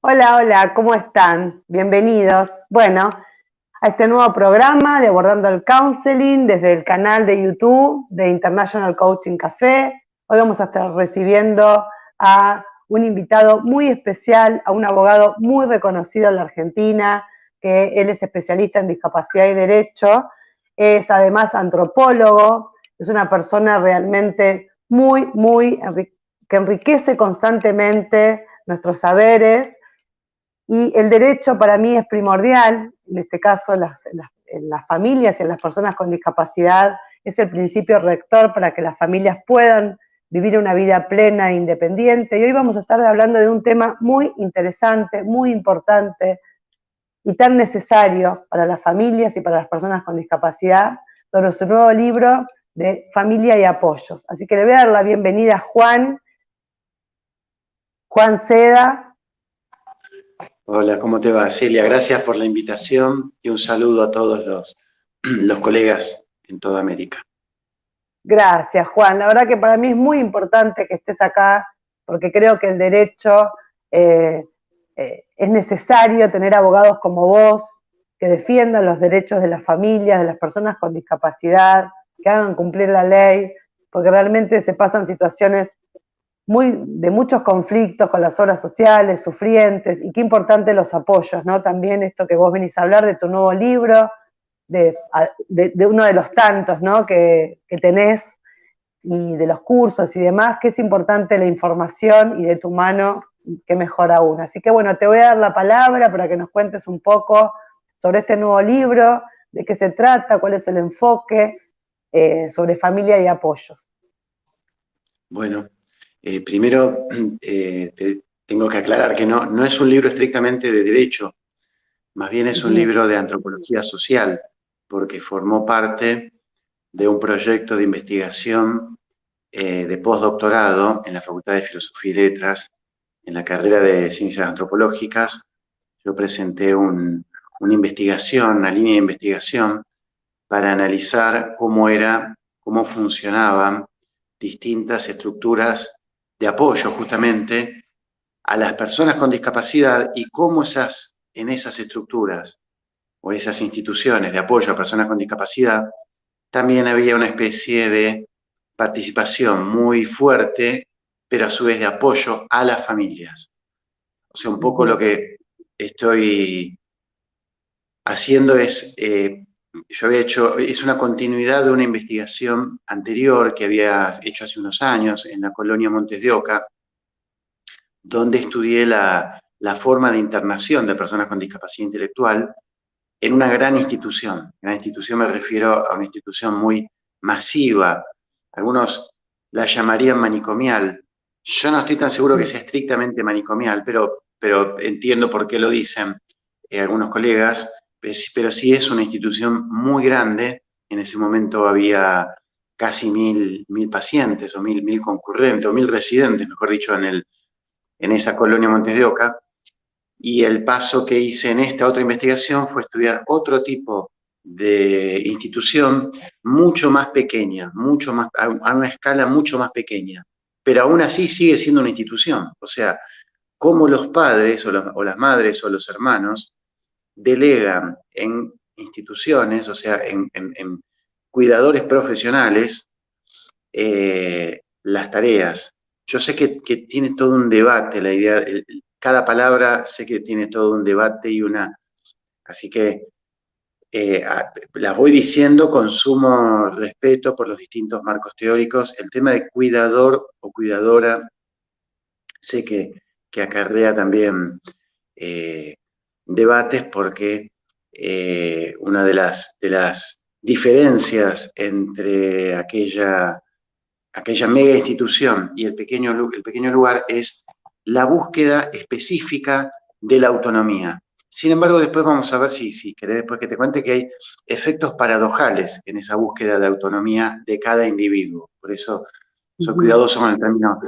Hola, hola, ¿cómo están? Bienvenidos. Bueno, a este nuevo programa de Abordando el Counseling desde el canal de YouTube de International Coaching Café. Hoy vamos a estar recibiendo a un invitado muy especial, a un abogado muy reconocido en la Argentina, que él es especialista en discapacidad y derecho, es además antropólogo, es una persona realmente que enriquece constantemente nuestros saberes. Y el derecho para mí es primordial, en este caso en las familias y en las personas con discapacidad, es el principio rector para que las familias puedan vivir una vida plena e independiente. Y hoy vamos a estar hablando de un tema muy interesante, muy importante y tan necesario para las familias y para las personas con discapacidad, sobre su nuevo libro de Familia y Apoyos. Así que le voy a dar la bienvenida a Juan Seda. Hola, ¿cómo te va, Celia? Gracias por la invitación y un saludo a todos los colegas en toda América. Gracias, Juan. La verdad que para mí es muy importante que estés acá, porque creo que el derecho es necesario tener abogados como vos, que defiendan los derechos de las familias, de las personas con discapacidad, que hagan cumplir la ley, porque realmente se pasan situaciones de muchos conflictos con las obras sociales, sufrientes, y qué importante los apoyos, ¿no? También esto que vos venís a hablar de tu nuevo libro, de uno de los tantos, ¿no? que tenés, y de los cursos y demás, que es importante la información y de tu mano, que mejor aún. Así que bueno, te voy a dar la palabra para que nos cuentes un poco sobre este nuevo libro, de qué se trata, cuál es el enfoque, sobre familia y apoyos. Bueno, primero tengo que aclarar que no es un libro estrictamente de derecho, más bien es un libro de antropología social, porque formó parte de un proyecto de investigación de postdoctorado en la Facultad de Filosofía y Letras, en la carrera de Ciencias Antropológicas. Yo presenté una investigación, una línea de investigación para analizar cómo funcionaban distintas estructuras de apoyo justamente a las personas con discapacidad y cómo en esas estructuras o esas instituciones de apoyo a personas con discapacidad también había una especie de participación muy fuerte, pero a su vez de apoyo a las familias. O sea, un poco lo que estoy haciendo es una continuidad de una investigación anterior que había hecho hace unos años en la colonia Montes de Oca, donde estudié la forma de internación de personas con discapacidad intelectual en una gran institución. Gran institución me refiero a una institución muy masiva. Algunos la llamarían manicomial. Yo no estoy tan seguro que sea estrictamente manicomial, pero entiendo por qué lo dicen algunos colegas, pero sí es una institución muy grande. En ese momento había casi mil pacientes o mil concurrentes o 1000 residentes, mejor dicho, en esa colonia Montes de Oca. Y el paso que hice en esta otra investigación fue estudiar otro tipo de institución mucho más pequeña, a una escala mucho más pequeña, pero aún así sigue siendo una institución. O sea, cómo los padres o las madres o los hermanos delegan en instituciones, o sea, en cuidadores profesionales, las tareas. Yo sé que tiene todo un debate la idea, cada palabra sé que tiene todo un debate así que las voy diciendo con sumo respeto por los distintos marcos teóricos. El tema de cuidador o cuidadora sé que acarrea también debates porque una de las diferencias entre aquella mega institución y el pequeño lugar es la búsqueda específica de la autonomía. Sin embargo, después vamos a ver si querés después que te cuente que hay efectos paradojales en esa búsqueda de autonomía de cada individuo. Por eso soy cuidadoso con el término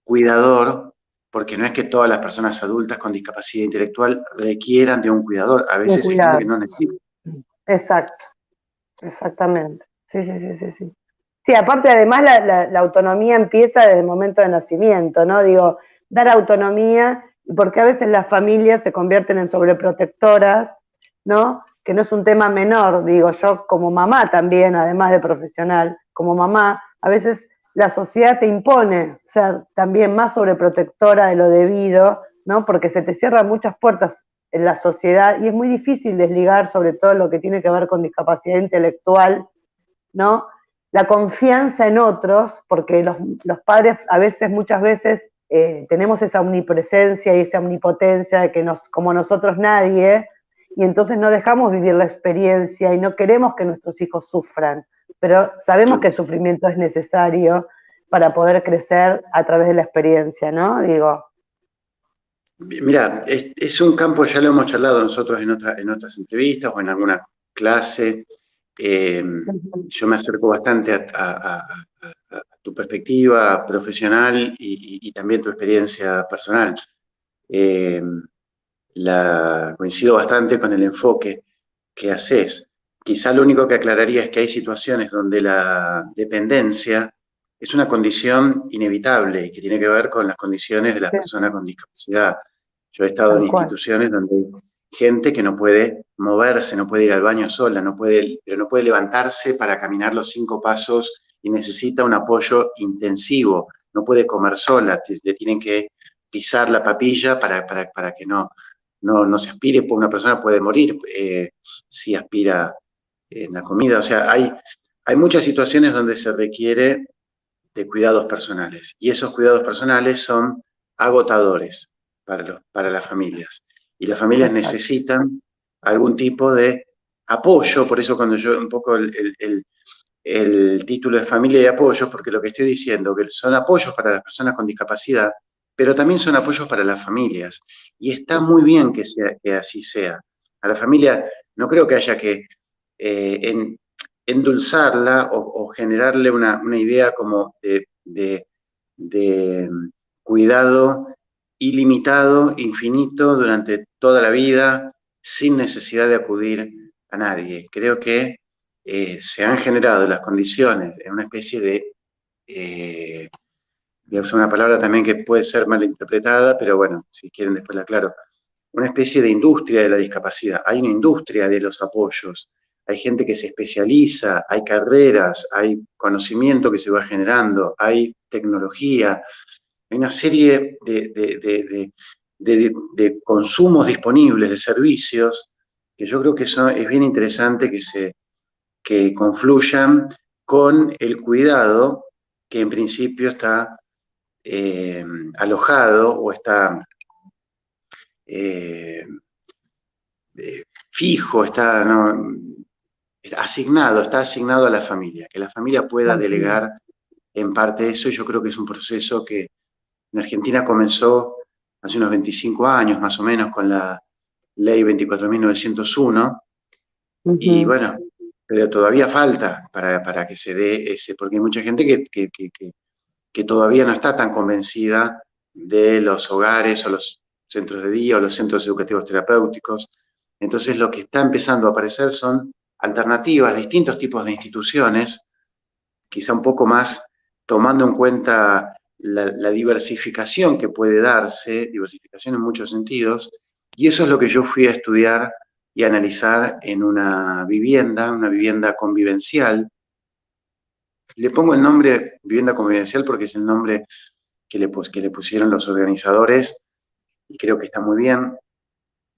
cuidador, porque no es que todas las personas adultas con discapacidad intelectual requieran de un cuidador. A veces hay gente que no necesita. Exacto, exactamente. Sí, sí, sí, sí, sí. Sí, aparte además la autonomía empieza desde el momento de nacimiento, ¿no? Digo, dar autonomía porque a veces las familias se convierten en sobreprotectoras, ¿no? Que no es un tema menor, digo, yo como mamá también, además de profesional, como mamá, a veces la sociedad te impone ser también más sobreprotectora de lo debido, ¿no? Porque se te cierran muchas puertas en la sociedad y es muy difícil desligar sobre todo lo que tiene que ver con discapacidad intelectual, ¿no? La confianza en otros, porque los padres a veces, muchas veces, tenemos esa omnipresencia y esa omnipotencia de que como nosotros nadie, y entonces no dejamos vivir la experiencia y no queremos que nuestros hijos sufran, pero sabemos que el sufrimiento es necesario para poder crecer a través de la experiencia, ¿no? Digo. Mira, es un campo, ya lo hemos charlado nosotros en otras entrevistas o en alguna clase. Yo me acerco bastante a tu perspectiva profesional y también tu experiencia personal. Eh, Coincido bastante con el enfoque que haces. Quizá lo único que aclararía es que hay situaciones donde la dependencia es una condición inevitable y que tiene que ver con las condiciones de las Sí, personas con discapacidad. Yo he estado en tal cual. instituciones donde hay gente que no puede moverse, no puede ir al baño sola, pero no puede levantarse para caminar los 5 pasos y necesita un apoyo intensivo, no puede comer sola, le tienen que pisar la papilla para que no se aspire, porque una persona puede morir si aspira en la comida. O sea, hay muchas situaciones donde se requiere de cuidados personales y esos cuidados personales son agotadores para las familias. Y las familias Exacto. necesitan algún tipo de apoyo, por eso cuando yo un poco el título de familia y apoyo, porque lo que estoy diciendo, que son apoyos para las personas con discapacidad, pero también son apoyos para las familias. Y está muy bien que así sea. A la familia no creo que haya que endulzarla o generarle una idea como de cuidado ilimitado, infinito, durante toda la vida, sin necesidad de acudir a nadie. Creo que se han generado las condiciones en una especie voy a usar una palabra también que puede ser mal interpretada, pero bueno, si quieren después la aclaro, una especie de industria de la discapacidad. Hay una industria de los apoyos, hay gente que se especializa, hay carreras, hay conocimiento que se va generando, hay tecnología, hay una serie de consumos disponibles, de servicios, que yo creo que eso es bien interesante que confluyan con el cuidado que en principio está alojado o está eh, fijo, está asignado a la familia, que la familia pueda delegar en parte eso, y yo creo que es un proceso que en Argentina comenzó hace unos 25 años más o menos con la ley 24.901, y bueno, pero todavía falta para que se dé ese, porque hay mucha gente que todavía no está tan convencida de los hogares o los centros de día o los centros educativos terapéuticos. Entonces lo que está empezando a aparecer son alternativas, distintos tipos de instituciones, quizá un poco más tomando en cuenta la diversificación que puede darse, diversificación en muchos sentidos, y eso es lo que yo fui a estudiar y a analizar en una vivienda convivencial. Le pongo el nombre vivienda convivencial porque es el nombre que le pusieron los organizadores y creo que está muy bien.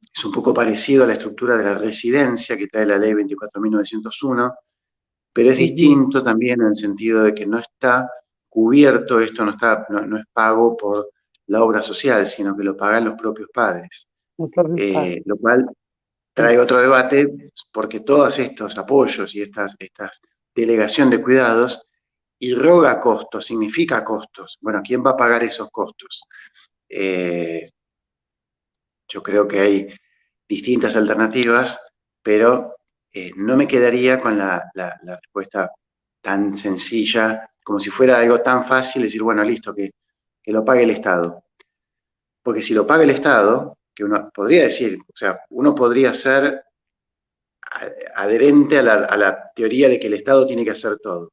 Es un poco parecido a la estructura de la residencia que trae la ley 24.901, pero es distinto también en el sentido de que no está cubierto, esto no es pago por la obra social, sino que lo pagan los propios padres. Lo cual trae otro debate porque todos estos apoyos y estas delegación de cuidados irroga costos, significa costos. Bueno, ¿quién va a pagar esos costos? Yo creo que hay distintas alternativas, pero no me quedaría con la respuesta tan sencilla, como si fuera algo tan fácil decir, bueno, listo, que lo pague el Estado. Porque si lo paga el Estado, que uno podría decir, o sea, uno podría ser adherente a la teoría de que el Estado tiene que hacer todo,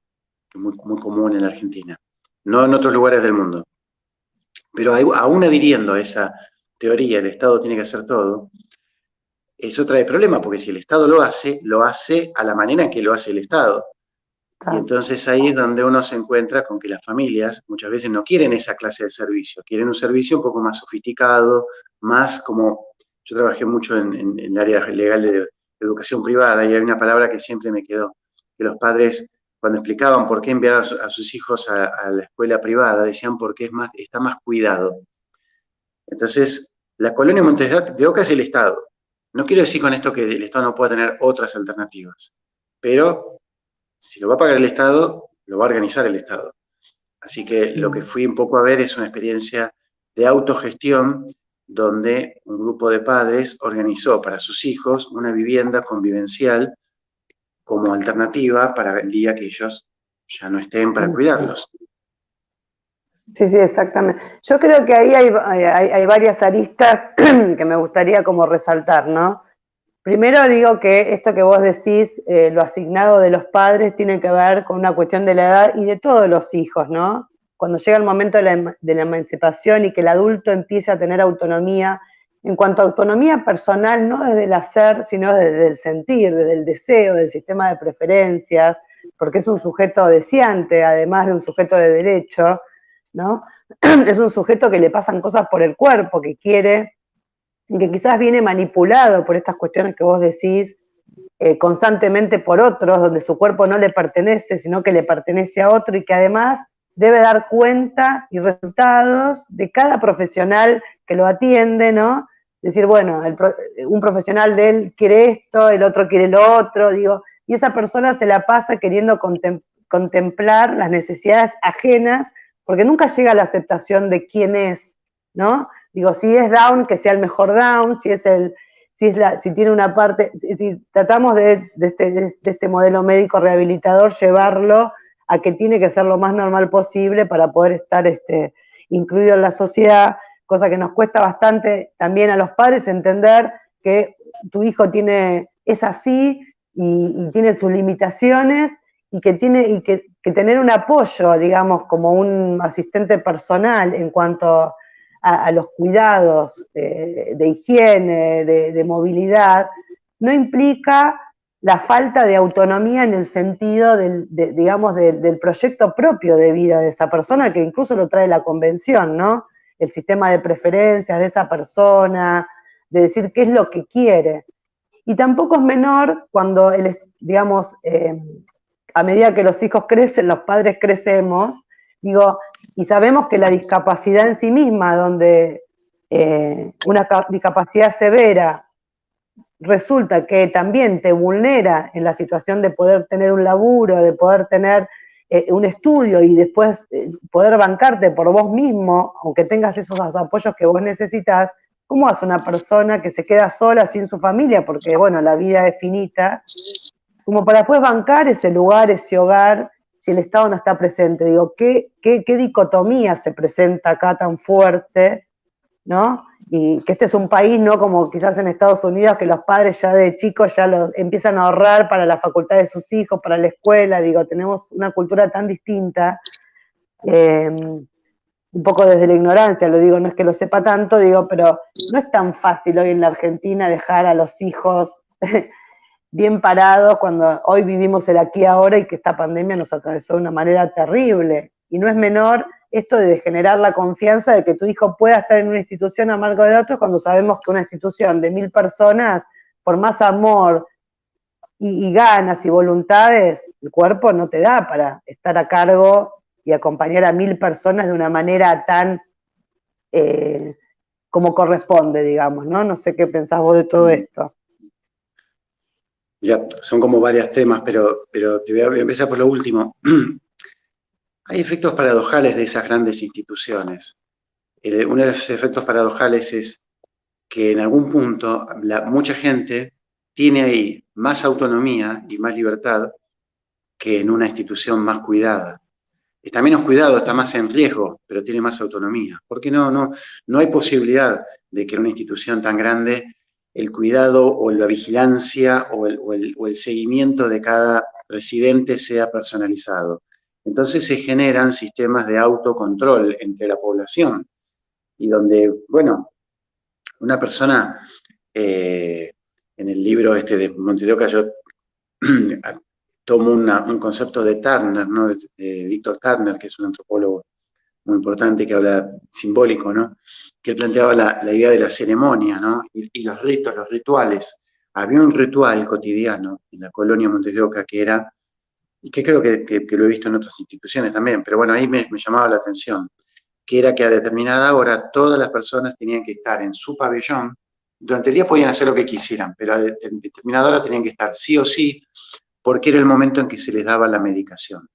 que es muy común en la Argentina, no en otros lugares del mundo. Pero aún adhiriendo a teoría, el Estado tiene que hacer todo, eso trae problema, porque si el Estado lo hace a la manera en que lo hace el Estado. Y entonces ahí es donde uno se encuentra con que las familias muchas veces no quieren esa clase de servicio, quieren un servicio un poco más sofisticado, más como, yo trabajé mucho en el área legal de educación privada y hay una palabra que siempre me quedó, que los padres cuando explicaban por qué enviaban a sus hijos a la escuela privada, decían porque está más cuidado. Entonces, la colonia Montes de Oca es el Estado. No quiero decir con esto que el Estado no pueda tener otras alternativas, pero si lo va a pagar el Estado, lo va a organizar el Estado. Así que lo que fui un poco a ver es una experiencia de autogestión donde un grupo de padres organizó para sus hijos una vivienda convivencial como alternativa para el día que ellos ya no estén para cuidarlos. Sí, sí, exactamente. Yo creo que ahí hay varias aristas que me gustaría como resaltar, ¿no? Primero digo que esto que vos decís, lo asignado de los padres, tiene que ver con una cuestión de la edad y de todos los hijos, ¿no? Cuando llega el momento de la emancipación y que el adulto empiece a tener autonomía, en cuanto a autonomía personal, no desde el hacer, sino desde el sentir, desde el deseo, del sistema de preferencias, porque es un sujeto deseante, además de un sujeto de derecho, ¿no? Es un sujeto que le pasan cosas por el cuerpo, que quiere, y que quizás viene manipulado por estas cuestiones que vos decís, constantemente por otros, donde su cuerpo no le pertenece, sino que le pertenece a otro, y que además debe dar cuenta y resultados de cada profesional que lo atiende, ¿no? Decir, bueno, un profesional de él quiere esto, el otro quiere lo otro, digo, y esa persona se la pasa queriendo contemplar las necesidades ajenas, porque nunca llega a la aceptación de quién es, ¿no? Digo, si es Down, que sea el mejor Down, si tiene una parte, si tratamos de este modelo médico rehabilitador, llevarlo a que tiene que ser lo más normal posible para poder estar incluido en la sociedad, cosa que nos cuesta bastante también a los padres entender que tu hijo es así y tiene sus limitaciones y que tiene que tener un apoyo, digamos, como un asistente personal en cuanto a los cuidados de higiene, de movilidad, no implica la falta de autonomía en el sentido del proyecto propio de vida de esa persona, que incluso lo trae la convención, ¿no? El sistema de preferencias de esa persona, de decir qué es lo que quiere. Y tampoco es menor cuando, digamos, a medida que los hijos crecen, los padres crecemos, digo, y sabemos que la discapacidad en sí misma, donde una discapacidad severa resulta que también te vulnera en la situación de poder tener un laburo, de poder tener un estudio y después poder bancarte por vos mismo, aunque tengas esos apoyos que vos necesitas, ¿cómo hace una persona que se queda sola sin su familia? Porque, bueno, la vida es finita, como para después bancar ese lugar, ese hogar, si el Estado no está presente. Digo, ¿qué dicotomía se presenta acá tan fuerte, ¿no? Y que este es un país, no como quizás en Estados Unidos, que los padres ya de chicos ya empiezan a ahorrar para la facultad de sus hijos, para la escuela. Digo, tenemos una cultura tan distinta, un poco desde la ignorancia, lo digo, no es que lo sepa tanto, digo, pero no es tan fácil hoy en la Argentina dejar a los hijos bien parados cuando hoy vivimos el aquí ahora y que esta pandemia nos atravesó de una manera terrible. Y no es menor esto de generar la confianza de que tu hijo pueda estar en una institución a marco del otro cuando sabemos que una institución de 1000 personas, por más amor y ganas y voluntades, el cuerpo no te da para estar a cargo y acompañar a 1000 personas de una manera tan como corresponde, digamos, ¿no? No sé qué pensás vos de todo esto. Ya, son como varios temas, pero te voy a empezar por lo último. Hay efectos paradojales de esas grandes instituciones. Uno de los efectos paradojales es que en algún punto mucha gente tiene ahí más autonomía y más libertad que en una institución más cuidada. Está menos cuidado, está más en riesgo, pero tiene más autonomía. Porque no hay posibilidad de que en una institución tan grande el cuidado o la vigilancia o el seguimiento de cada residente sea personalizado. Entonces se generan sistemas de autocontrol entre la población y donde, bueno, Una persona, en el libro este de Montes de Oca, yo tomo un concepto de Turner, ¿no? De Víctor Turner, que es un antropólogo muy importante que habla simbólico, ¿no? Que él planteaba la idea de la ceremonia, ¿no? Y los ritos, los rituales. Había un ritual cotidiano en la colonia Montes de Oca que era, y que creo que lo he visto en otras instituciones también, pero bueno, ahí me llamaba la atención, que era que a determinada hora todas las personas tenían que estar en su pabellón. Durante el día podían hacer lo que quisieran, pero a determinada hora tenían que estar sí o sí, porque era el momento en que se les daba la medicación.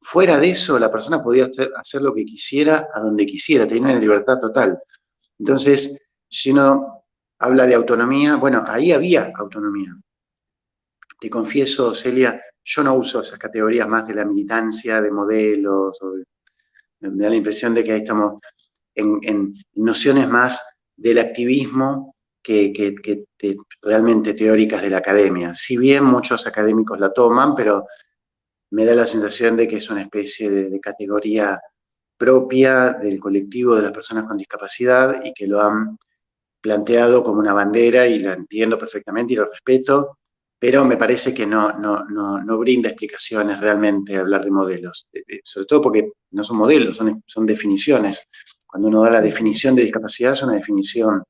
Fuera de eso, la persona podía hacer lo que quisiera, a donde quisiera, tenía una libertad total. Entonces, si uno habla de autonomía, bueno, ahí había autonomía. Te confieso, Celia, yo no uso esas categorías más de la militancia, de modelos, me da la impresión de que ahí estamos en nociones más del activismo que realmente teóricas de la academia. Si bien muchos académicos la toman, pero me da la sensación de que es una especie de categoría propia del colectivo de las personas con discapacidad y que lo han planteado como una bandera y la entiendo perfectamente y lo respeto, pero me parece que no brinda explicaciones realmente hablar de modelos, sobre todo porque no son modelos, son definiciones. Cuando uno da la definición de discapacidad es una definición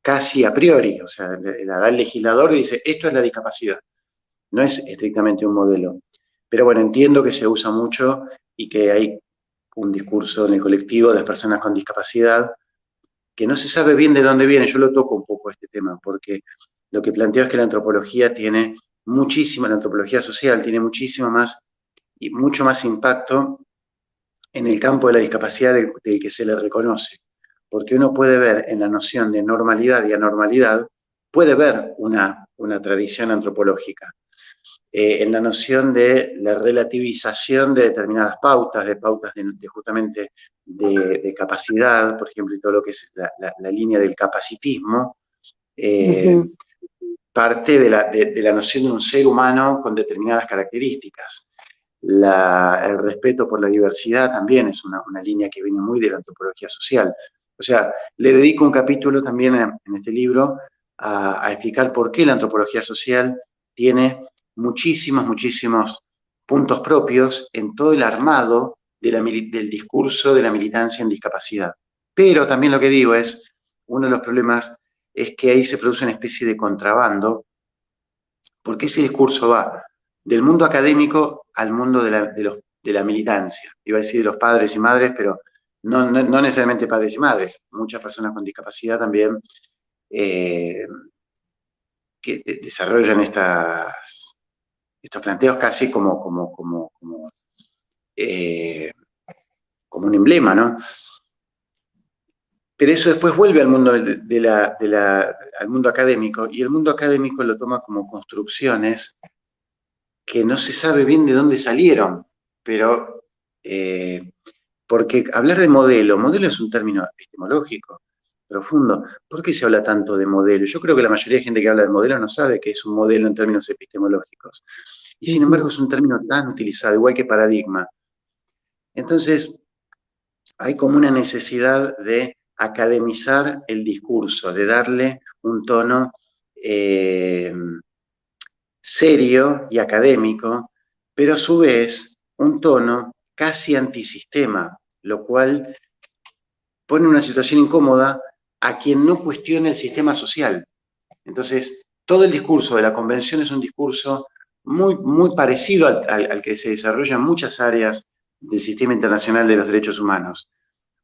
casi a priori, o sea, la da el legislador y dice, esto es la discapacidad, no es estrictamente un modelo. Pero bueno, entiendo que se usa mucho y que hay un discurso en el colectivo de las personas con discapacidad que no se sabe bien de dónde viene. Yo lo toco un poco este tema, porque lo que planteo es que la antropología tiene muchísima, la antropología social tiene muchísimo más y mucho más impacto en el campo de la discapacidad del que se le reconoce. Porque uno puede ver en la noción de normalidad y anormalidad, puede ver una tradición antropológica. En la noción de la relativización de determinadas pautas, de pautas de justamente de capacidad, por ejemplo, y todo lo que es la línea del capacitismo, Ujú. parte de la noción de un ser humano con determinadas características. El respeto por la diversidad también es una línea que viene muy de la antropología social. O sea, le dedico un capítulo también en este libro a explicar por qué la antropología social tiene muchísimos puntos propios en todo el armado del discurso de la militancia en discapacidad. Pero también lo que digo es, uno de los problemas es que ahí se produce una especie de contrabando, porque ese discurso va del mundo académico al mundo de la militancia. Iba a decir de los padres y madres, pero no necesariamente padres y madres. Muchas personas con discapacidad también eh, que desarrollan estos planteos casi eh, como un emblema, ¿no? Pero eso después vuelve al mundo, al mundo académico, y el mundo académico lo toma como construcciones que no se sabe bien de dónde salieron, pero porque hablar de modelo es un término epistemológico profundo. ¿Por qué se habla tanto de modelo? Yo creo que la mayoría de gente que habla de modelo no sabe qué es un modelo en términos epistemológicos. Y sin embargo Ujú. es un término tan utilizado, igual que paradigma. Entonces, hay como una necesidad de academizar el discurso, de darle un tono serio y académico, pero a su vez un tono casi antisistema, lo cual pone en una situación incómoda a quien no cuestiona el sistema social. Entonces, todo el discurso de la convención es un discurso muy parecido al que se desarrolla en muchas áreas del sistema internacional de los derechos humanos.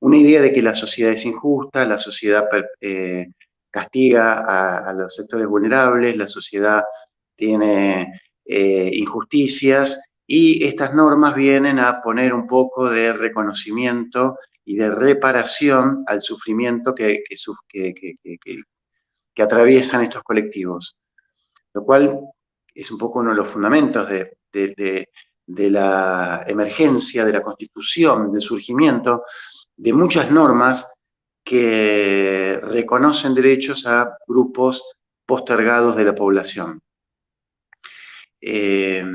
Una idea de que la sociedad es injusta, la sociedad castiga a los sectores vulnerables, la sociedad tiene injusticias y estas normas vienen a poner un poco de reconocimiento y de reparación al sufrimiento que atraviesan estos colectivos, lo cual es un poco uno de los fundamentos de la emergencia, de la constitución, del surgimiento de muchas normas que reconocen derechos a grupos postergados de la población. Eh,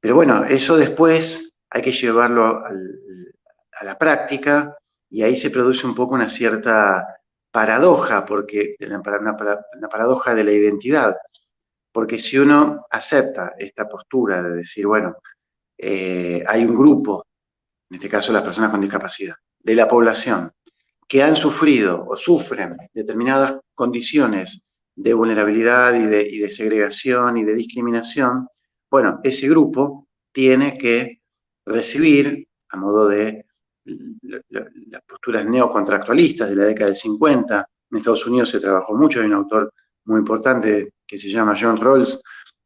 pero bueno, eso después hay que llevarlo a la práctica y ahí se produce un poco una cierta paradoja, porque una paradoja de la identidad, porque si uno acepta esta postura de decir, bueno, hay un grupo, en este caso las personas con discapacidad, de la población, que han sufrido o sufren determinadas condiciones de vulnerabilidad y de segregación y de discriminación, bueno, ese grupo tiene que recibir, a modo de las posturas neocontractualistas de la década del 50, en Estados Unidos se trabajó mucho, hay un autor muy importante que se llama John Rawls,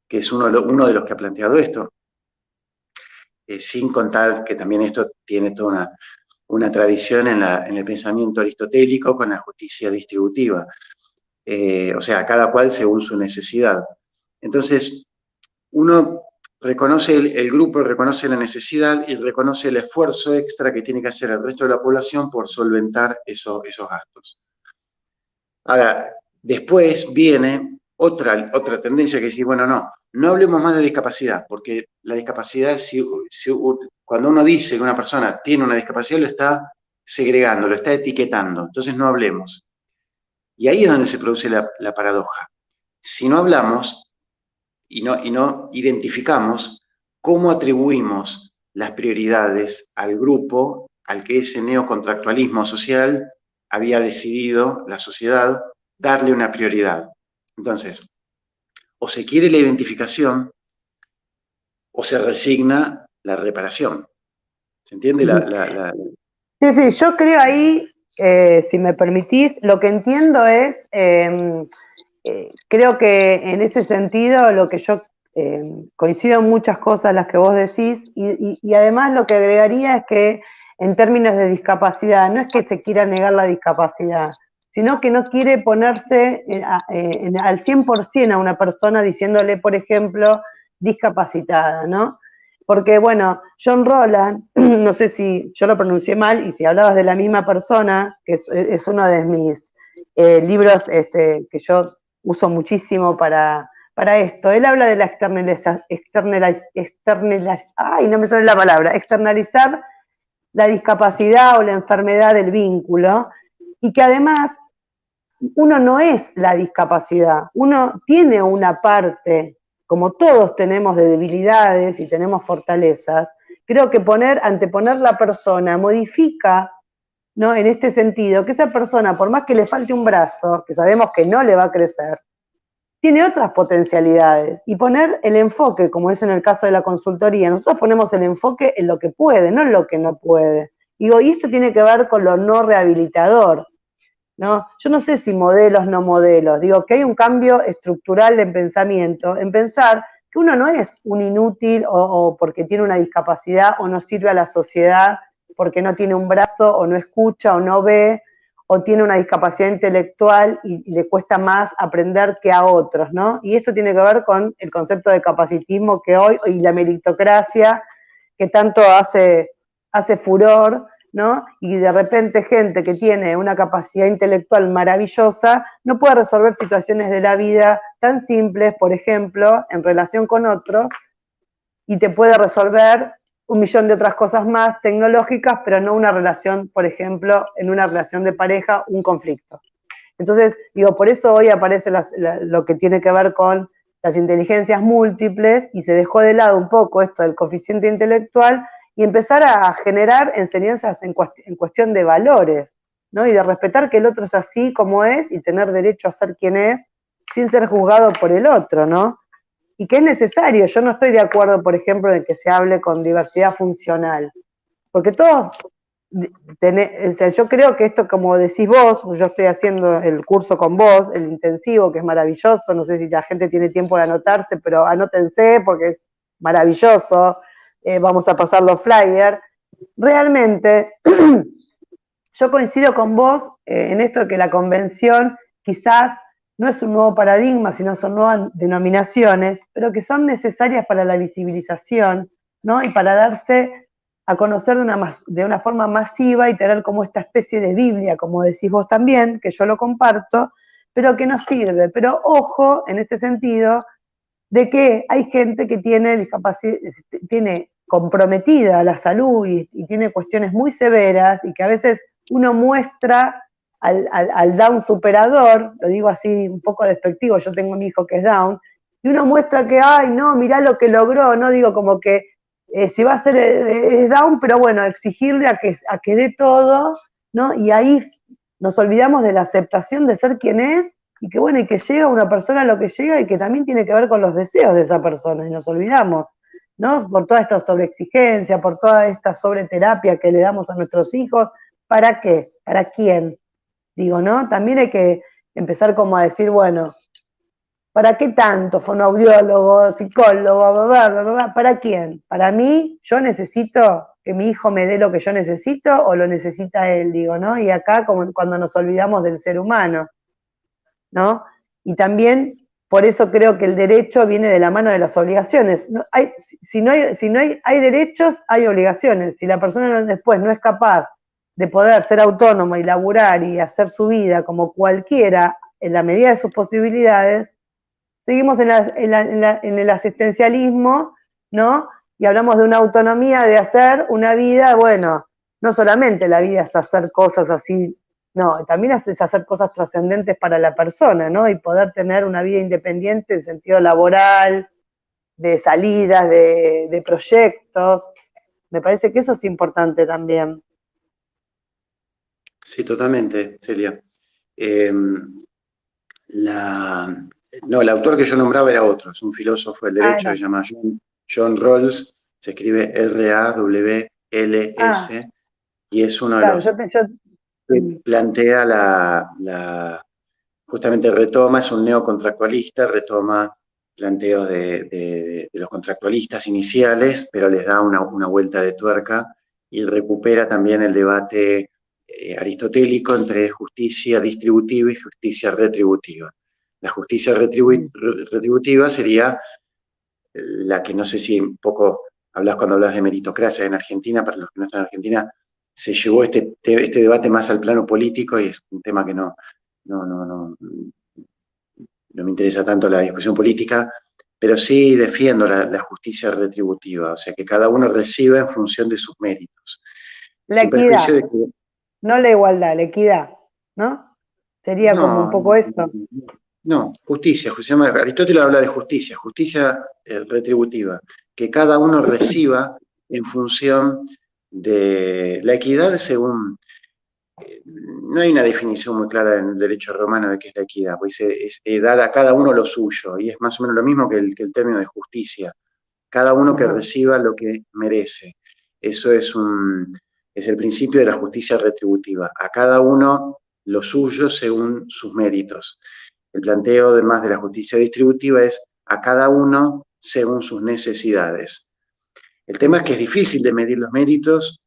que es uno de los que ha planteado esto, sin contar que también esto tiene toda una tradición en el pensamiento aristotélico con la justicia distributiva, o sea, cada cual según su necesidad. Entonces, uno reconoce el grupo, reconoce la necesidad y reconoce el esfuerzo extra que tiene que hacer el resto de la población por solventar esos gastos. Ahora, después viene otra tendencia que dice, bueno, no hablemos más de discapacidad, porque la discapacidad, cuando uno dice que una persona tiene una discapacidad, lo está segregando, lo está etiquetando, entonces no hablemos. Y ahí es donde se produce la paradoja. Si no hablamos y no identificamos cómo atribuimos las prioridades al grupo al que ese neocontractualismo social había decidido, la sociedad, darle una prioridad. Entonces, o se quiere la identificación o se resigna la reparación. ¿Se entiende? Sí, yo creo ahí, si me permitís, lo que entiendo es, creo que en ese sentido lo que yo coincido en muchas cosas las que vos decís y además lo que agregaría es que en términos de discapacidad, no es que se quiera negar la discapacidad, sino que no quiere ponerse al 100% a una persona diciéndole, por ejemplo, discapacitada, ¿no? Porque, bueno, John Rowland, no sé si yo lo pronuncié mal y si hablabas de la misma persona, que es uno de mis libros que yo uso muchísimo para esto. Él habla de la externalizar la discapacidad o la enfermedad del vínculo, y que además uno no es la discapacidad, uno tiene una parte, como todos tenemos de debilidades y tenemos fortalezas. Creo que anteponer la persona modifica, ¿no? En este sentido, que esa persona, por más que le falte un brazo, que sabemos que no le va a crecer, tiene otras potencialidades, y poner el enfoque, como es en el caso de la consultoría, nosotros ponemos el enfoque en lo que puede, no en lo que no puede. Y esto tiene que ver con lo no rehabilitador, ¿no? Yo no sé si modelos, no modelos, digo que hay un cambio estructural en pensamiento, en pensar que uno no es un inútil o porque tiene una discapacidad o no sirve a la sociedad porque no tiene un brazo o no escucha o no ve o tiene una discapacidad intelectual y le cuesta más aprender que a otros, ¿no? Y esto tiene que ver con el concepto de capacitismo que hoy, y la meritocracia, que tanto hace furor, ¿no? Y de repente gente que tiene una capacidad intelectual maravillosa no puede resolver situaciones de la vida tan simples, por ejemplo, en relación con otros, y te puede resolver un millón de otras cosas más tecnológicas, pero no una relación, por ejemplo, en una relación de pareja, un conflicto. Entonces, digo, por eso hoy aparece lo que tiene que ver con las inteligencias múltiples y se dejó de lado un poco esto del coeficiente intelectual y empezar a generar enseñanzas en cuestión de valores, ¿no? Y de respetar que el otro es así como es y tener derecho a ser quien es sin ser juzgado por el otro, ¿no? Y que es necesario. Yo no estoy de acuerdo, por ejemplo, en que se hable con diversidad funcional, porque todos, o sea, yo creo que esto, como decís vos, yo estoy haciendo el curso con vos, el intensivo, que es maravilloso, no sé si la gente tiene tiempo de anotarse, pero anótense porque es maravilloso, vamos a pasar los flyers. Realmente, yo coincido con vos en esto de que la convención quizás no es un nuevo paradigma, sino son nuevas denominaciones, pero que son necesarias para la visibilización, ¿no? Y para darse a conocer de una forma masiva y tener como esta especie de Biblia, como decís vos también, que yo lo comparto, pero que nos sirve. Pero ojo, en este sentido, de que hay gente que tiene discapacidad, tiene comprometida la salud y tiene cuestiones muy severas y que a veces uno muestra al Down superador, lo digo así un poco despectivo, yo tengo un hijo que es Down, y uno muestra que, ay, no, mirá lo que logró, no digo como que si va a ser es Down, pero bueno, exigirle a que dé todo, ¿no? Y ahí nos olvidamos de la aceptación de ser quien es, y que bueno, y que llega una persona a lo que llega, y que también tiene que ver con los deseos de esa persona, y nos olvidamos, ¿no? Por toda esta sobreexigencia, por toda esta sobreterapia que le damos a nuestros hijos, ¿para qué? ¿Para quién? Digo, ¿no? También hay que empezar como a decir, bueno, ¿para qué tanto fonoaudiólogo, psicólogo, ¿para quién? ¿Para mí? ¿Yo necesito que mi hijo me dé lo que yo necesito o lo necesita él? Digo, ¿no? Y acá como cuando nos olvidamos del ser humano, ¿no? Y también, por eso creo que el derecho viene de la mano de las obligaciones. No, hay derechos, hay obligaciones. Si la persona después no es capaz de poder ser autónomo y laburar y hacer su vida como cualquiera en la medida de sus posibilidades, seguimos en el asistencialismo, ¿no? Y hablamos de una autonomía de hacer una vida, bueno, no solamente la vida es hacer cosas así, no, también es hacer cosas trascendentes para la persona, ¿no? Y poder tener una vida independiente en sentido laboral, de salidas, de proyectos. Me parece que eso es importante también. Sí, totalmente, Celia. Eh, no, el autor que yo nombraba era otro, es un filósofo del Ah, derecho que no. se llama John Rawls, se escribe Ah, Rawls, y es uno de claro, los que plantea justamente retoma, es un neocontractualista, retoma planteos de los contractualistas iniciales, pero les da una vuelta de tuerca y recupera también el debate aristotélico entre justicia distributiva y justicia retributiva. La justicia retributiva sería la que no sé si un poco hablas cuando hablas de meritocracia en Argentina, para los que no están en Argentina, se llevó este debate más al plano político y es un tema que no me interesa tanto la discusión política, pero sí defiendo la justicia retributiva, o sea, que cada uno reciba en función de sus méritos, la sin perjuicio equidad, de que no la igualdad, la equidad, ¿no? Sería como un no, poco esto. no, Aristóteles habla de justicia retributiva, que cada uno reciba en función de la equidad según no hay una definición muy clara en el derecho romano de qué es la equidad, pues es dar a cada uno lo suyo, y es más o menos lo mismo que el término de justicia, cada uno que Ajá. reciba lo que merece. Eso es el principio de la justicia retributiva, a cada uno lo suyo según sus méritos. El planteo, además de la justicia distributiva, es a cada uno según sus necesidades. El tema es que es difícil de medir los méritos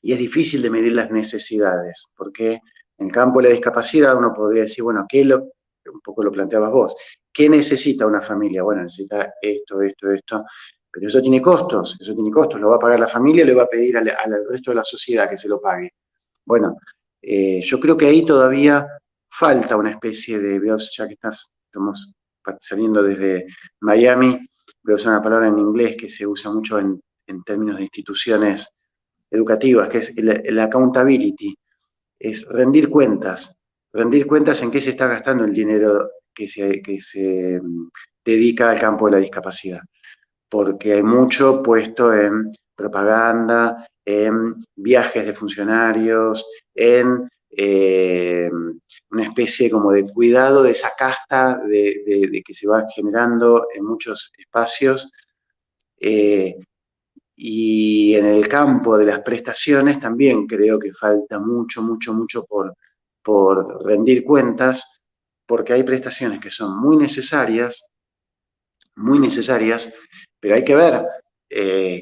y es difícil de medir las necesidades, porque en el campo de la discapacidad uno podría decir, bueno, un poco lo planteabas vos, ¿qué necesita una familia? Bueno, necesita esto, pero eso tiene costos, lo va a pagar la familia, le va a pedir al resto de la sociedad que se lo pague. Bueno, yo creo que ahí todavía falta una especie de, ya que estamos saliendo desde Miami, voy a usar una palabra en inglés que se usa mucho en términos de instituciones educativas, que es el accountability, es rendir cuentas en qué se está gastando el dinero que se dedica al campo de la discapacidad, porque hay mucho puesto en propaganda, en viajes de funcionarios, en una especie como de cuidado de esa casta de que se va generando en muchos espacios. Y en el campo de las prestaciones también creo que falta mucho por rendir cuentas, porque hay prestaciones que son muy necesarias, pero hay que ver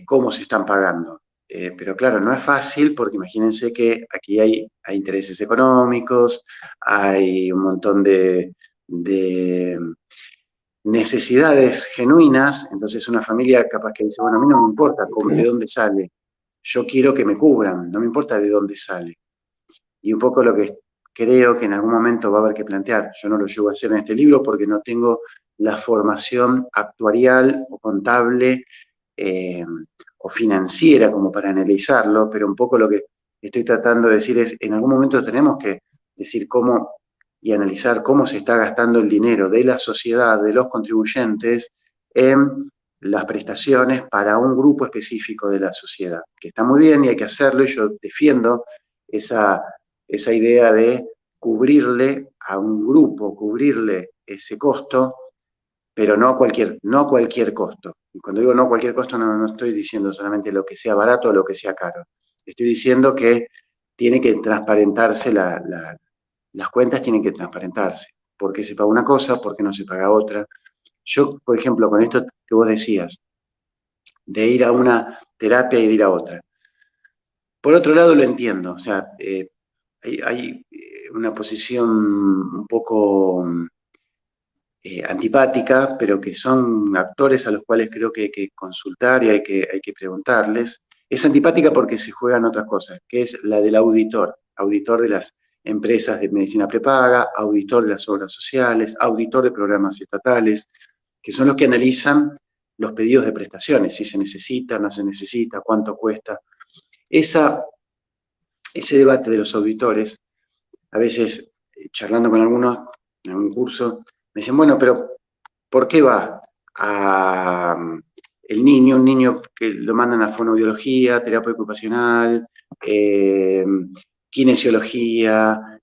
cómo se están pagando. Pero claro, no es fácil porque imagínense que aquí hay intereses económicos, hay un montón de necesidades genuinas, entonces una familia capaz que dice, bueno, a mí no me importa de dónde sale, yo quiero que me cubran, no me importa de dónde sale. Y un poco lo que creo que en algún momento va a haber que plantear, yo no lo llevo a hacer en este libro porque no tengo la formación actuarial o contable eh, o financiera como para analizarlo, pero un poco lo que estoy tratando de decir es, en algún momento tenemos que decir, y analizar cómo se está gastando el dinero de la sociedad, de los contribuyentes, en las prestaciones para un grupo específico de la sociedad, que está muy bien y hay que hacerlo, y yo defiendo esa idea de cubrirle a un grupo, cubrirle ese costo, pero no a cualquier costo. Y cuando digo no a cualquier costo, no estoy diciendo solamente lo que sea barato o lo que sea caro. Estoy diciendo que tiene que transparentarse, las cuentas tienen que transparentarse. ¿Por qué se paga una cosa? ¿Por qué no se paga otra? Yo, por ejemplo, con esto que vos decías, de ir a una terapia y de ir a otra. Por otro lado, lo entiendo. O sea, hay una posición un poco antipática, pero que son actores a los cuales creo que hay que consultar y hay que preguntarles. Es antipática porque se juegan otras cosas, que es la del auditor de las empresas de medicina prepaga, auditor de las obras sociales, auditor de programas estatales, que son los que analizan los pedidos de prestaciones, si se necesita, no se necesita, cuánto cuesta. Ese debate de los auditores, a veces charlando con algunos en un curso, me dicen, bueno, pero ¿por qué va un niño que lo mandan a fonoaudiología, terapia ocupacional, kinesiología,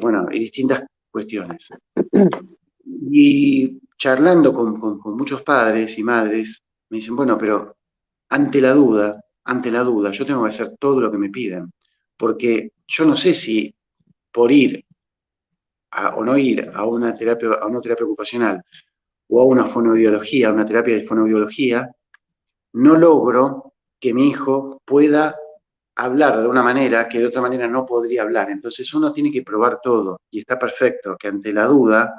bueno, y distintas cuestiones? Y charlando con muchos padres y madres, me dicen, bueno, pero ante la duda, yo tengo que hacer todo lo que me piden, porque yo no sé si por ir o no ir a una terapia ocupacional o a una fonoaudiología, a una terapia de fonoaudiología, no logro que mi hijo pueda hablar de una manera que de otra manera no podría hablar. Entonces uno tiene que probar todo y está perfecto que ante la duda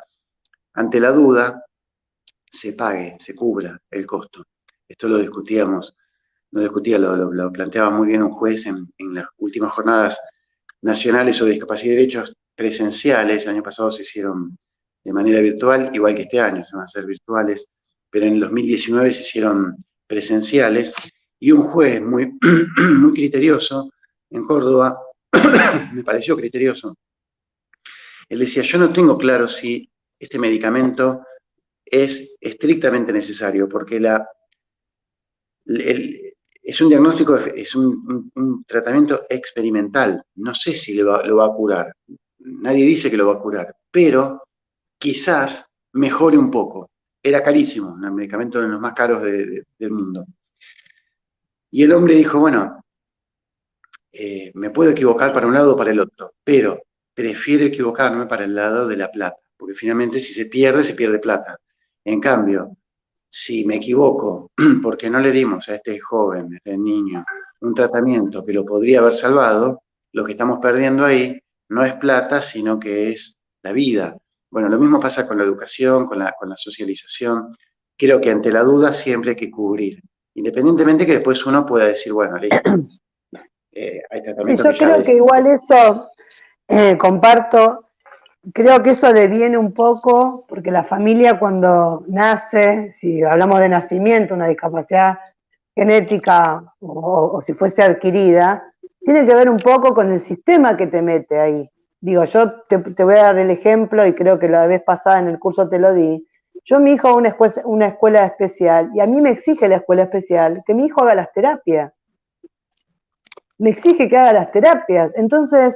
se pague, se cubra el costo. Esto lo discutíamos, lo planteaba muy bien un juez en las últimas jornadas nacionales sobre discapacidad y derechos presenciales. El año pasado se hicieron de manera virtual, igual que este año se van a hacer virtuales, pero en el 2019 se hicieron presenciales, y un juez muy, muy criterioso en Córdoba, me pareció criterioso, él decía, yo no tengo claro si este medicamento es estrictamente necesario, porque es un diagnóstico, es un tratamiento experimental. No sé si lo va a curar. Nadie dice que lo va a curar, pero quizás mejore un poco. Era carísimo, un medicamento de los más caros del mundo. Y el hombre dijo, bueno, me puedo equivocar para un lado o para el otro, pero prefiero equivocarme para el lado de la plata, porque finalmente si se pierde plata. En cambio, si me equivoco porque no le dimos a este joven, a este niño, un tratamiento que lo podría haber salvado, lo que estamos perdiendo ahí no es plata, sino que es la vida. Bueno, lo mismo pasa con la educación, con la socialización. Creo que ante la duda siempre hay que cubrir, independientemente que después uno pueda decir, bueno, listo, hay Sí, tratamientos yo que ya creo que igual eso, comparto, creo que eso deviene un poco, porque la familia cuando nace, si hablamos de nacimiento, una discapacidad genética o si fuese adquirida, tiene que ver un poco con el sistema que te mete ahí. Digo, yo te voy a dar el ejemplo y creo que la vez pasada en el curso te lo di. Yo mi hijo a una escuela especial y a mí me exige la escuela especial que mi hijo haga las terapias. Me exige que haga las terapias. Entonces,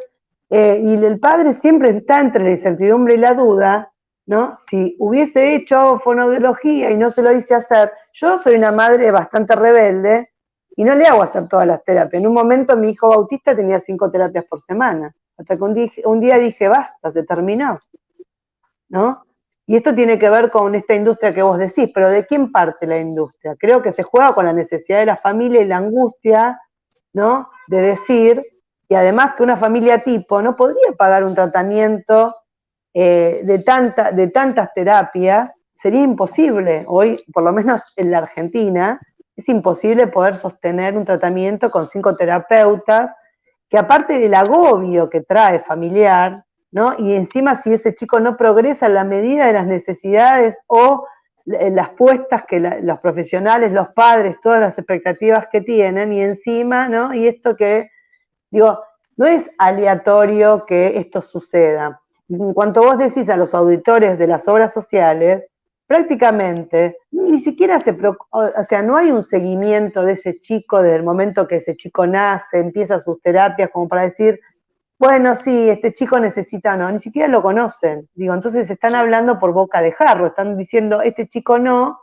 y el padre siempre está entre la incertidumbre y la duda, ¿no? Si hubiese hecho fonoaudiología y no se lo hice hacer, yo soy una madre bastante rebelde y no le hago hacer todas las terapias. En un momento mi hijo Bautista tenía 5 terapias por semana, hasta que un día dije, basta, se terminó, ¿no? Y esto tiene que ver con esta industria que vos decís, pero ¿de quién parte la industria? Creo que se juega con la necesidad de la familia y la angustia, ¿no? De decir, y además que una familia tipo no podría pagar un tratamiento de tantas terapias, sería imposible. Hoy, por lo menos en la Argentina, es imposible poder sostener un tratamiento con 5 terapeutas, que aparte del agobio que trae familiar, ¿no? Y encima si ese chico no progresa en la medida de las necesidades o las puestas que los profesionales, los padres, todas las expectativas que tienen, y encima, ¿no? Y esto que, digo, no es aleatorio que esto suceda. En cuanto vos decís a los auditores de las obras sociales, prácticamente ni siquiera o sea, no hay un seguimiento de ese chico desde el momento que ese chico nace, empieza sus terapias, como para decir, bueno, sí, este chico necesita, no, ni siquiera lo conocen. Digo, entonces están hablando por boca de jarro, están diciendo, este chico no,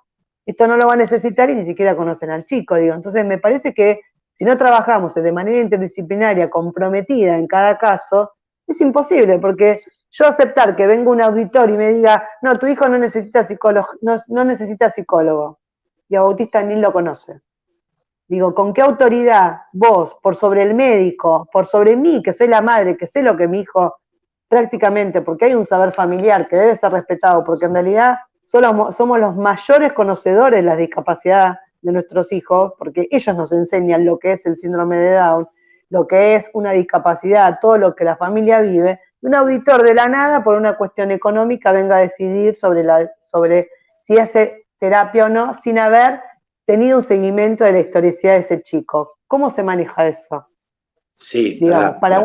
esto no lo va a necesitar y ni siquiera conocen al chico. Digo, entonces me parece que si no trabajamos de manera interdisciplinaria, comprometida en cada caso, es imposible, porque yo aceptar que venga un auditor y me diga, no, tu hijo no necesita psicólogo, no necesita psicólogo, y a Bautista ni lo conoce. Digo, ¿con qué autoridad vos, por sobre el médico, por sobre mí, que soy la madre, que sé lo que mi hijo prácticamente, porque hay un saber familiar que debe ser respetado, porque en realidad somos los mayores conocedores de la discapacidad de nuestros hijos, porque ellos nos enseñan lo que es el síndrome de Down, lo que es una discapacidad, todo lo que la familia vive, y un auditor de la nada, por una cuestión económica, venga a decidir sobre si hace terapia o no, sin haber tenido un seguimiento de la historicidad de ese chico. ¿Cómo se maneja eso? Sí, Digamos, para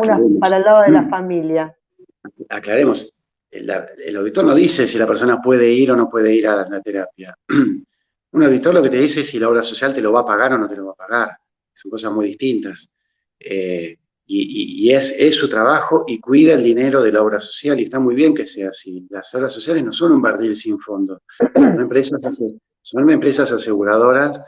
el lado de la familia. Aclaremos. El auditor no dice si la persona puede ir o no puede ir a la terapia. Un auditor lo que te dice es si la obra social te lo va a pagar o no te lo va a pagar. Son cosas muy distintas. Y es su trabajo y cuida el dinero de la obra social y está muy bien que sea así. Las obras sociales no son un barril sin fondo. Son empresas aseguradoras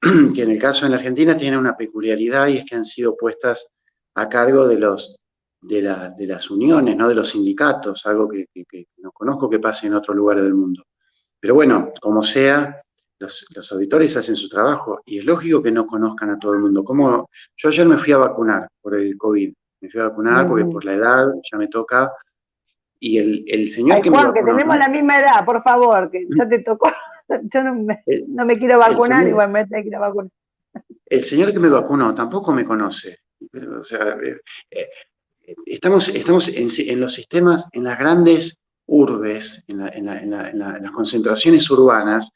que en el caso en la Argentina tienen una peculiaridad y es que han sido puestas a cargo de las uniones, no de los sindicatos, algo que no conozco que pase en otros lugares del mundo. Pero bueno, como sea, los auditores hacen su trabajo y es lógico que no conozcan a todo el mundo. Yo ayer me fui a vacunar por el COVID, me fui a vacunar porque por la edad ya me toca, y el señor Ay, que me Juan, que vacunó, tenemos la misma edad, por favor, que ya te tocó. Yo no me quiero vacunar, igual me tengo que ir a vacunar. El señor que me vacunó tampoco me conoce. Pero, o sea, estamos en los sistemas, en las grandes urbes, en las concentraciones urbanas,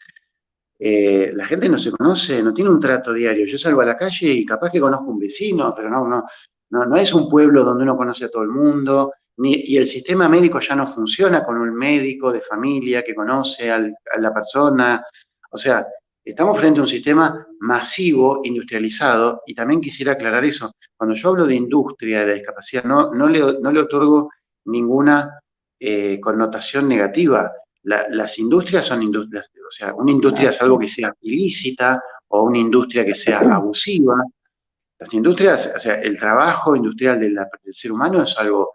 la gente no se conoce, no tiene un trato diario. Yo salgo a la calle y capaz que conozco un vecino, pero no es un pueblo donde uno conoce a todo el mundo, y el sistema médico ya no funciona con un médico de familia que conoce a la persona. O sea, estamos frente a un sistema masivo, industrializado, y también quisiera aclarar eso. Cuando yo hablo de industria de la discapacidad, no le otorgo ninguna connotación negativa. Las industrias son industrias, o sea, una industria es algo que sea ilícita o una industria que sea abusiva. Las industrias, o sea, el trabajo industrial del ser humano es algo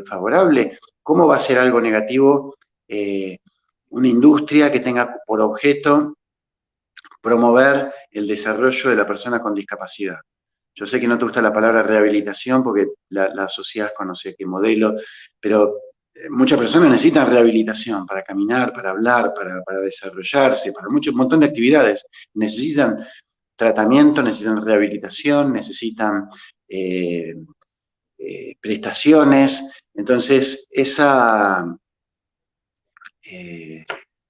favorable. ¿Cómo va a ser algo negativo una industria que tenga por objeto promover el desarrollo de la persona con discapacidad? Yo sé que no te gusta la palabra rehabilitación porque la asociás con no sé qué modelo, pero muchas personas necesitan rehabilitación para caminar, para hablar, para desarrollarse, para un montón de actividades. Necesitan tratamiento, necesitan rehabilitación, necesitan prestaciones. Entonces,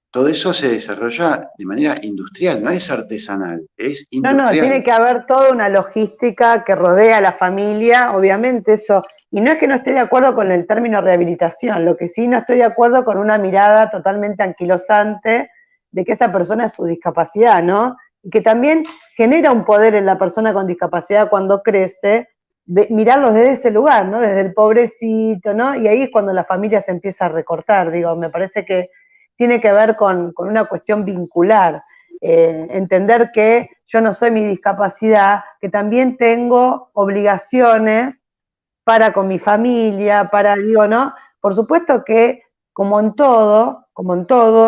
todo eso se desarrolla de manera industrial, no es artesanal, es industrial. No, tiene que haber toda una logística que rodea a la familia, obviamente eso. Y no es que no esté de acuerdo con el término rehabilitación, lo que sí no estoy de acuerdo con una mirada totalmente anquilosante de que esa persona es su discapacidad, ¿no? Y que también genera un poder en la persona con discapacidad cuando crece, mirarlos desde ese lugar, ¿no? Desde el pobrecito, ¿no? Y ahí es cuando la familia se empieza a recortar, digo, me parece que tiene que ver con una cuestión vincular. Entender que yo no soy mi discapacidad, que también tengo obligaciones para con mi familia, digo, ¿no? Por supuesto que, como en todo,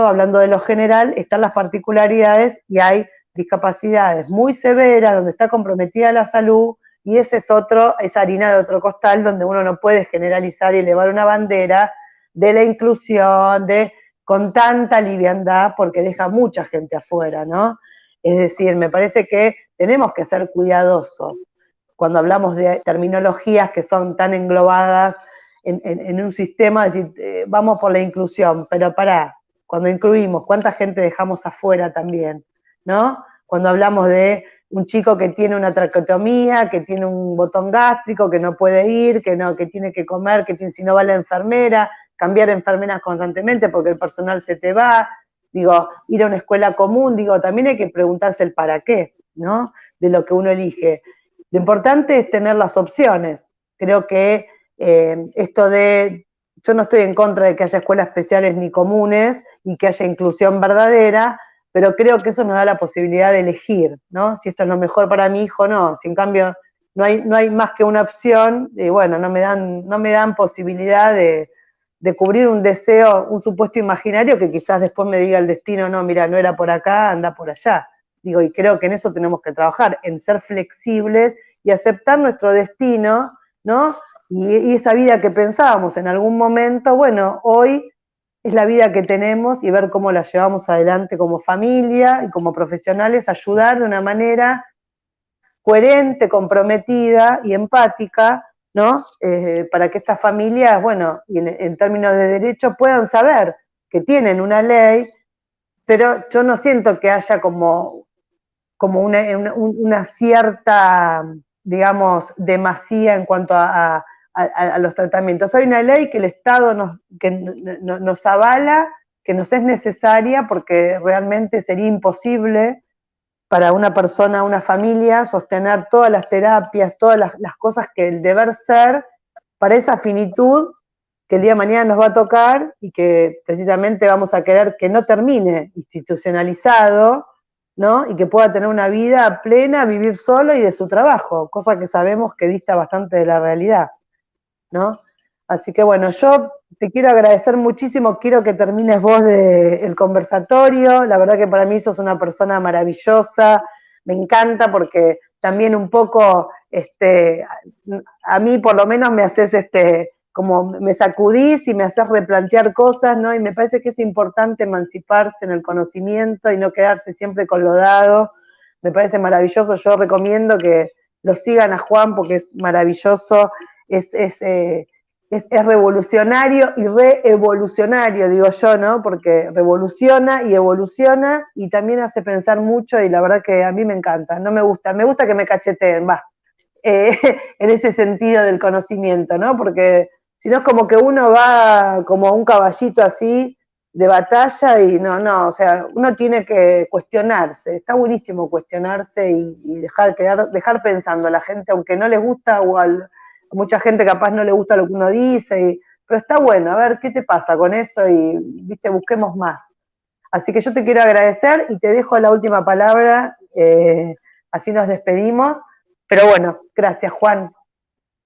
hablando de lo general, están las particularidades y hay discapacidades muy severas donde está comprometida la salud y esa es harina de otro costal donde uno no puede generalizar y elevar una bandera de la inclusión, con tanta liviandad porque deja mucha gente afuera, ¿no? Es decir, me parece que tenemos que ser cuidadosos cuando hablamos de terminologías que son tan englobadas en un sistema, decir, vamos por la inclusión, pero cuando incluimos, ¿cuánta gente dejamos afuera también? ¿No? Cuando hablamos de un chico que tiene una traqueotomía, que tiene un botón gástrico, que no puede ir, que tiene que comer, si no va la enfermera, cambiar enfermeras constantemente porque el personal se te va, digo, ir a una escuela común, digo, también hay que preguntarse el para qué, ¿no? De lo que uno elige. Lo importante es tener las opciones. Creo que yo no estoy en contra de que haya escuelas especiales ni comunes y que haya inclusión verdadera, pero creo que eso nos da la posibilidad de elegir, ¿no? Si esto es lo mejor para mi hijo o no. Si en cambio no hay más que una opción, bueno, no me dan posibilidad de cubrir un deseo, un supuesto imaginario que quizás después me diga el destino, no, mira, no era por acá, anda por allá. Digo, y creo que en eso tenemos que trabajar, en ser flexibles y aceptar nuestro destino, ¿no? Y esa vida que pensábamos en algún momento, bueno, hoy es la vida que tenemos y ver cómo la llevamos adelante como familia y como profesionales, ayudar de una manera coherente, comprometida y empática, ¿no? Para que estas familias, bueno, y en términos de derecho puedan saber que tienen una ley, pero yo no siento que haya como una cierta, digamos, demasía en cuanto a los tratamientos. Hay una ley que el Estado nos avala, que nos es necesaria porque realmente sería imposible para una persona, una familia, sostener todas las terapias, todas las cosas que el deber ser, para esa finitud que el día de mañana nos va a tocar y que precisamente vamos a querer que no termine institucionalizado, ¿no? Y que pueda tener una vida plena, vivir solo y de su trabajo, cosa que sabemos que dista bastante de la realidad, ¿no? Así que bueno, yo te quiero agradecer muchísimo, quiero que termines vos el conversatorio, la verdad que para mí sos una persona maravillosa, me encanta porque también un poco, a mí por lo menos me haces, como me sacudís y me haces replantear cosas, ¿no? Y me parece que es importante emanciparse en el conocimiento y no quedarse siempre con lo dado, me parece maravilloso, yo recomiendo que lo sigan a Juan porque es maravilloso, es revolucionario y reevolucionario, digo yo, ¿no? Porque revoluciona y evoluciona y también hace pensar mucho y la verdad que a mí me encanta, me gusta que me cacheteen, va, en ese sentido del conocimiento, ¿no? Porque si no es como que uno va como un caballito así de batalla y no, o sea, uno tiene que cuestionarse, está buenísimo cuestionarse y dejar pensando a la gente, aunque no les gusta o a mucha gente capaz no le gusta lo que uno dice, pero está bueno, a ver qué te pasa con eso y, viste, busquemos más. Así que yo te quiero agradecer y te dejo la última palabra, así nos despedimos, pero bueno, gracias Juan,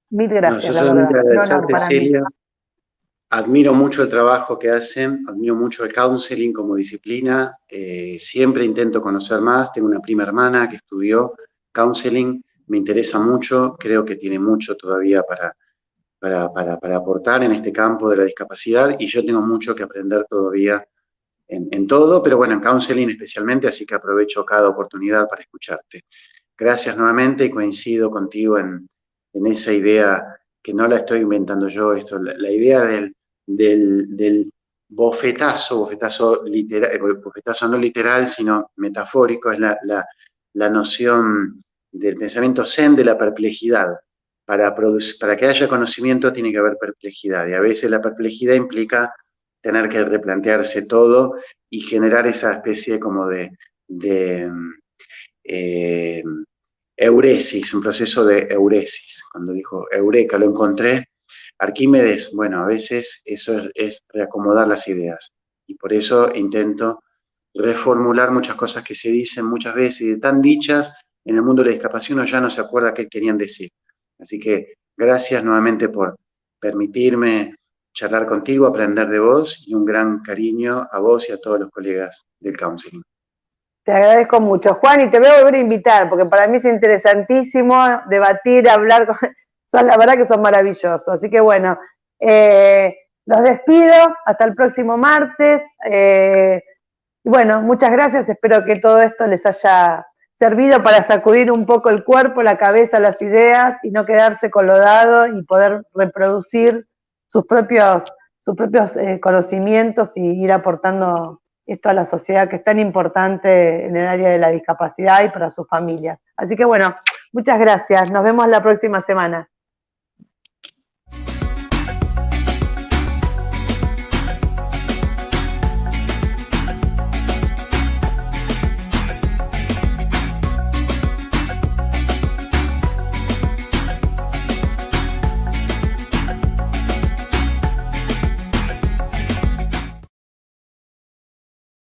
mil gracias, yo la verdad, solamente un honor agradecerte, para mí. Celia. Admiro mucho el trabajo que hacen, admiro mucho el counseling como disciplina. Siempre intento conocer más. Tengo una prima hermana que estudió counseling, me interesa mucho, creo que tiene mucho todavía para aportar en este campo de la discapacidad y yo tengo mucho que aprender todavía en todo, pero bueno, en counseling especialmente, así que aprovecho cada oportunidad para escucharte. Gracias nuevamente y coincido contigo en esa idea que no la estoy inventando yo, la idea del bofetazo literal, bofetazo no literal, sino metafórico, es la noción del pensamiento zen de la perplejidad. Para que haya conocimiento tiene que haber perplejidad, y a veces la perplejidad implica tener que replantearse todo y generar esa especie como de euresis, un proceso de euresis. Cuando dijo eureka, lo encontré. Arquímedes, bueno, a veces eso es reacomodar las ideas. Y por eso intento reformular muchas cosas que se dicen muchas veces y de tan dichas en el mundo de la discapacidad uno ya no se acuerda qué querían decir. Así que gracias nuevamente por permitirme charlar contigo, aprender de vos y un gran cariño a vos y a todos los colegas del counseling. Te agradezco mucho, Juan, y te voy a volver a invitar, porque para mí es interesantísimo debatir, hablar, la verdad que son maravillosos. Así que bueno, los despido, hasta el próximo martes. Y bueno, muchas gracias, espero que todo esto les haya servido para sacudir un poco el cuerpo, la cabeza, las ideas, y no quedarse con lo dado y poder reproducir sus propios conocimientos y ir aportando esto a la sociedad que es tan importante en el área de la discapacidad y para sus familias. Así que bueno, muchas gracias. Nos vemos la próxima semana.